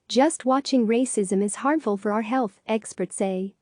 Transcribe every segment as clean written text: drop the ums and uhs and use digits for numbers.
Just watching racism is harmful for our health, experts say.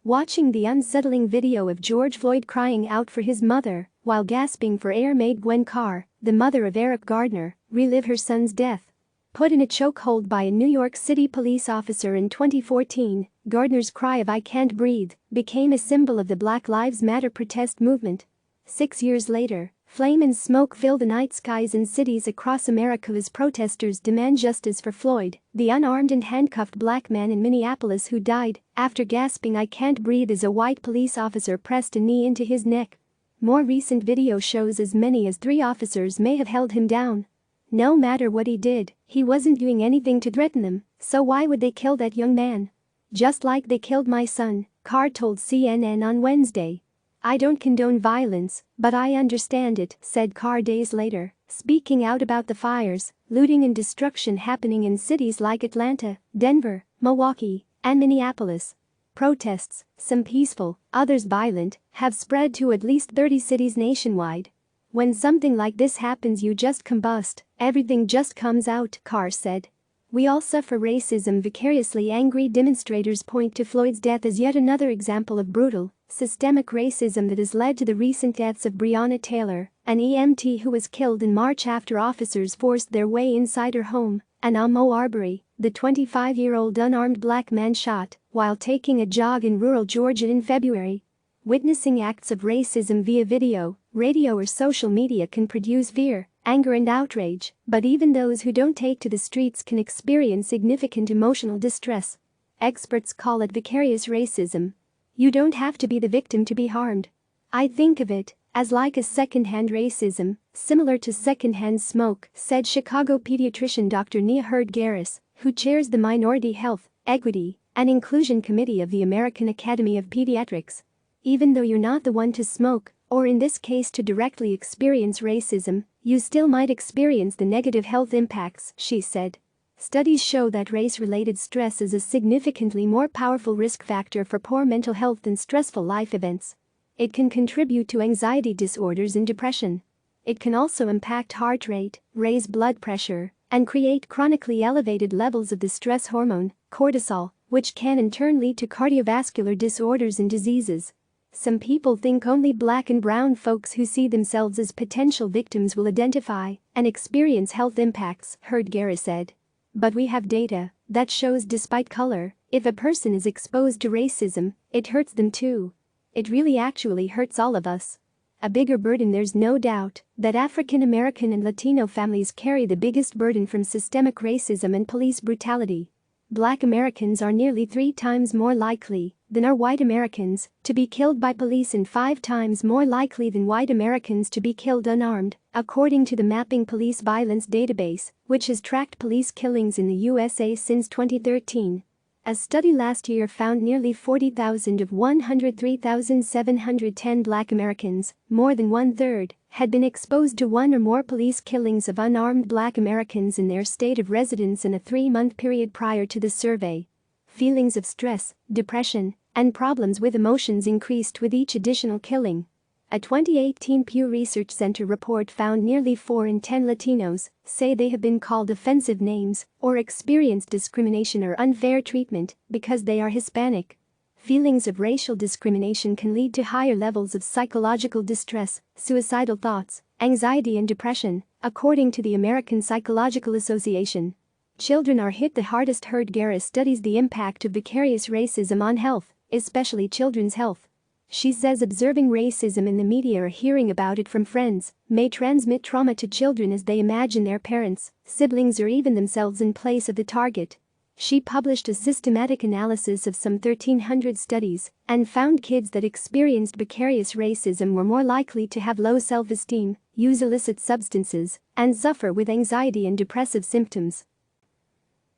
Watching the unsettling video of George Floyd crying out for his mother while gasping for air made Gwen Carr, the mother of Eric Gardner, relive her son's death. Put in a chokehold by a New York City police officer in 2014, Gardner's cry of "I can't breathe" became a symbol of the Black Lives Matter protest movement. 6 years later, flame and smoke fill the night skies in cities across America as protesters demand justice for Floyd, the unarmed and handcuffed black man in Minneapolis who died after gasping "I can't breathe" as a white police officer pressed a knee into his neck. More recent video shows as many as 3 officers may have held him down. No matter what he did, he wasn't doing anything to threaten them, so why would they kill that young man? Just like they killed my son, Carr told CNN on Wednesday. "I don't condone violence, but I understand it," said Carr days later, speaking out about the fires, looting and destruction happening in cities like Atlanta, Denver, Milwaukee, and Minneapolis. Protests, some peaceful, others violent, have spread to at least 30 cities nationwide. "When something like this happens, you just combust, everything just comes out," Carr said. "We all suffer racism vicariously." Angry demonstrators point to Floyd's death as yet another example of brutal, systemic racism that has led to the recent deaths of Breonna Taylor, an EMT who was killed in March after officers forced their way inside her home, and Ahmaud Arbery, the 25-year-old unarmed black man shot while taking a jog in rural Georgia in February. Witnessing acts of racism via video, radio, or social media can produce fear, anger, and outrage, but even those who don't take to the streets can experience significant emotional distress. Experts call it vicarious racism. You don't have to be the victim to be harmed. "I think of it as like a second-hand racism, similar to second-hand smoke," said Chicago pediatrician Dr. Nia Hurd-Garris, who chairs the Minority Health, Equity, and Inclusion Committee of the American Academy of Pediatrics. "Even though you're not the one to smoke, or in this case to directly experience racism, you still might experience the negative health impacts," she said. Studies show that race-related stress is a significantly more powerful risk factor for poor mental health than stressful life events. It can contribute to anxiety disorders and depression. It can also impact heart rate, raise blood pressure, and create chronically elevated levels of the stress hormone, cortisol, which can in turn lead to cardiovascular disorders and diseases. "Some people think only black and brown folks who see themselves as potential victims will identify and experience health impacts," Hurd-Garris said. "But we have data that shows despite color, if a person is exposed to racism, it hurts them too. It really actually hurts all of us." A bigger burden. There's no doubt that African American and Latino families carry the biggest burden from systemic racism and police brutality. Black Americans are nearly 3 times more likely than are white Americans to be killed by police and 5 times more likely than white Americans to be killed unarmed, according to the Mapping Police Violence database, which has tracked police killings in the USA since 2013. A study last year found nearly 40,000 of 103,710 black Americans, more than 1/3, had been exposed to 1 or more police killings of unarmed black Americans in their state of residence in a 3-month period prior to the survey. Feelings of stress, depression, and problems with emotions increased with each additional killing. A 2018 Pew Research Center report found nearly 4 in 10 Latinos say they have been called offensive names or experienced discrimination or unfair treatment because they are Hispanic. Feelings of racial discrimination can lead to higher levels of psychological distress, suicidal thoughts, anxiety, and depression, according to the American Psychological Association. Children are hit the hardest. Hurd-Garris studies the impact of vicarious racism on health, especially children's health. She says observing racism in the media or hearing about it from friends may transmit trauma to children as they imagine their parents, siblings, or even themselves in place of the target. She published a systematic analysis of some 1,300 studies and found kids that experienced vicarious racism were more likely to have low self-esteem, use illicit substances, and suffer with anxiety and depressive symptoms.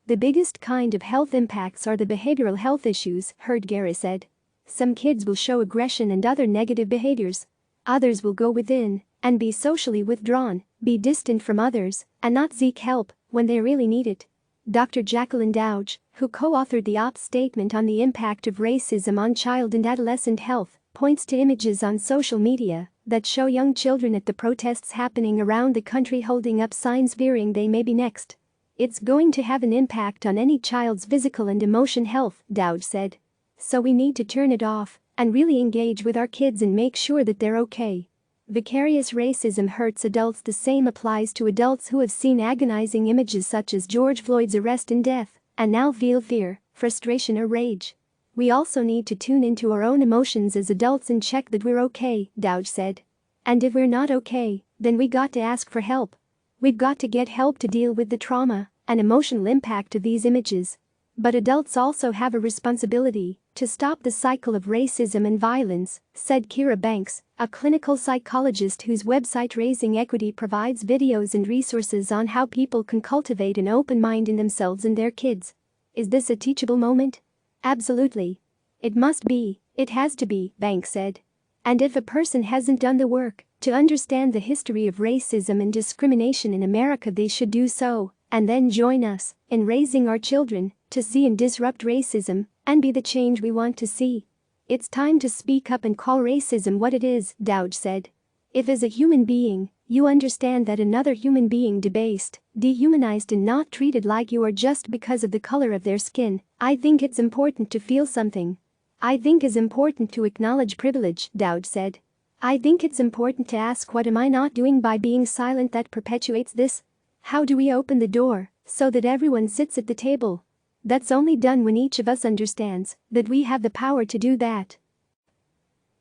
"The biggest kind of health impacts are the behavioral health issues," Hurd-Garris said. "Some kids will show aggression and other negative behaviors. Others will go within and be socially withdrawn, be distant from others, and not seek help when they really need it." Dr. Jacqueline Dowge, who co-authored the OPS statement on the impact of racism on child and adolescent health, points to images on social media that show young children at the protests happening around the country holding up signs fearing they may be next. It's going to have an impact on any child's physical and emotional health, Dowd said. So we need to turn it off and really engage with our kids and make sure that they're okay. Vicarious racism hurts adults. The same applies to adults who have seen agonizing images such as George Floyd's arrest and death and now feel fear, frustration or rage. We also need to tune into our own emotions as adults and check that we're okay, Dowd said. And if we're not okay, then we got to ask for help. We've got to get help to deal with the trauma and emotional impact of these images. But adults also have a responsibility to stop the cycle of racism and violence, said Kira Banks, a clinical psychologist whose website Raising Equity provides videos and resources on how people can cultivate an open mind in themselves and their kids. Is this a teachable moment? Absolutely. It must be, it has to be, Banks said. And if a person hasn't done the work to understand the history of racism and discrimination in America, they should do so, and then join us in raising our children to see and disrupt racism and be the change we want to see. It's time to speak up and call racism what it is, Dowd said. If as a human being, you understand that another human being debased, dehumanized and not treated like you are just because of the color of their skin, I think it's important to feel something. I think it's important to acknowledge privilege, Dowd said. I think it's important to ask, what am I not doing by being silent that perpetuates this? How do we open the door so that everyone sits at the table? That's only done when each of us understands that we have the power to do that.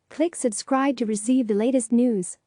Click subscribe to receive the latest news.